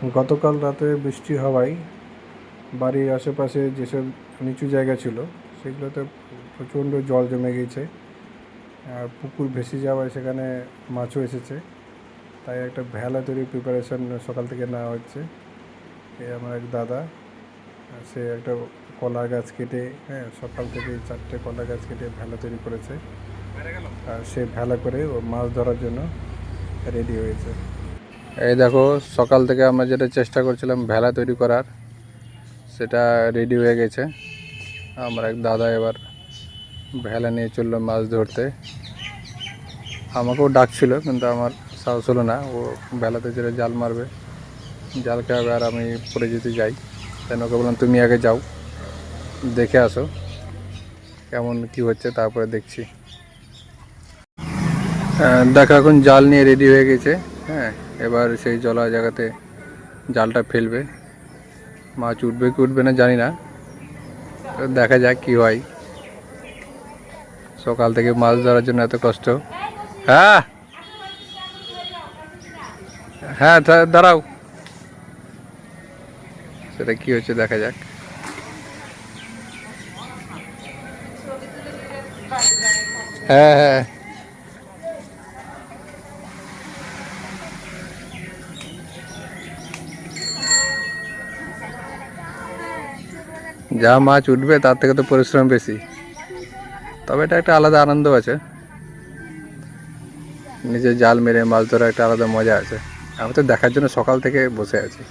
গতকাল রাতে বৃষ্টি হওয়ায় বাড়ির আশেপাশে যেসব নিচু জায়গা ছিল সেগুলোতে প্রচণ্ড জল জমে গিয়েছে, আর পুকুর ভেসে যাওয়ায় সেখানে মাছও এসেছে। তাই একটা ভেলা তৈরির প্রিপারেশান সকাল থেকে নেওয়া হচ্ছে। এই আমার এক দাদা, সে একটা কলা গাছ কেটে, সকাল থেকে 4টে কলা গাছ কেটে ভেলা তৈরি করেছে, আর সে ভেলা করে ও মাছ ধরার জন্য রেডি হয়েছে। এই দেখো, সকাল থেকে আমরা যেটা চেষ্টা করছিলাম ভেলা তৈরি করার, সেটা রেডি হয়ে গেছে। আমার এক দাদা এবার ভেলা নিয়ে চললো মাছ ধরতে। আমাকেও ডাকছিল, কিন্তু আমার সাহস হলো না। ও ভেলাতে যেটা জাল মারবে, জালকে আবার আমি পড়ে যেতে যাই, তাই ওকে বললাম তুমি আগে যাও, দেখে আসো কেমন কি হচ্ছে, তারপরে দেখছি। দেখো, এখন জাল নিয়ে রেডি হয়ে গেছে। এবার সেই জলা জায়গাতে জালটা ফেলবে। মাছ উঠবে কি উঠবে না জানি না, দেখা যাক কি হয়। সকাল থেকে মাছ ধরার জন্য এত কষ্ট। হ্যাঁ হ্যাঁ, দাঁড়াও, সেটা কি হচ্ছে দেখা যাক। হ্যাঁ হ্যাঁ, যা মাছ উঠবে তার থেকে তো পরিশ্রম বেশি, তবে এটা একটা আলাদা আনন্দ আছে। নিজে জাল মেরে মাছ ধরা একটা আলাদা মজা আছে। আমি তো দেখার জন্য সকাল থেকে বসে আছি,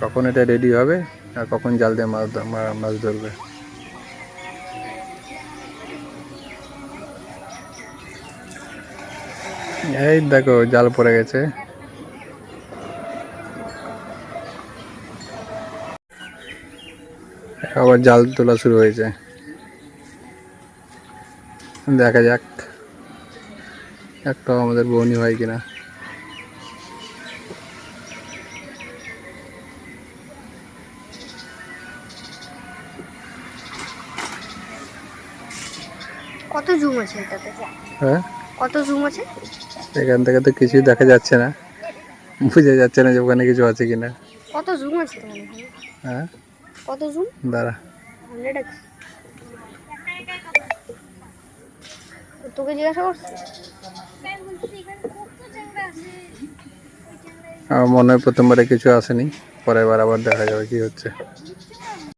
কখন এটা রেডি হবে আর কখন জাল দিয়ে মাছ ধরবে। এই দেখো, জাল পড়ে গেছে। আবার জাল তোলা শুরু হয়েছে, দেখা যাক একটাও আমাদের বউনি হয় কিনা। কত জুম আছে এটাতে? হ্যাঁ, কত জুম আছে? এখান থেকে তো কিছুই দেখা যাচ্ছে না, বুঝে যাচ্ছে না যে ওখানে কিছু আছে কিনা। কত জুম আছে তোমার এখানে? হ্যাঁ, কত জুম? দাঁড়া, 100x। তোকে জিজ্ঞাসা করছি। আমার মনে হয় প্রথমবারে কিছু আসেনি, পরের বার আবার দেখা যাবে কি হচ্ছে।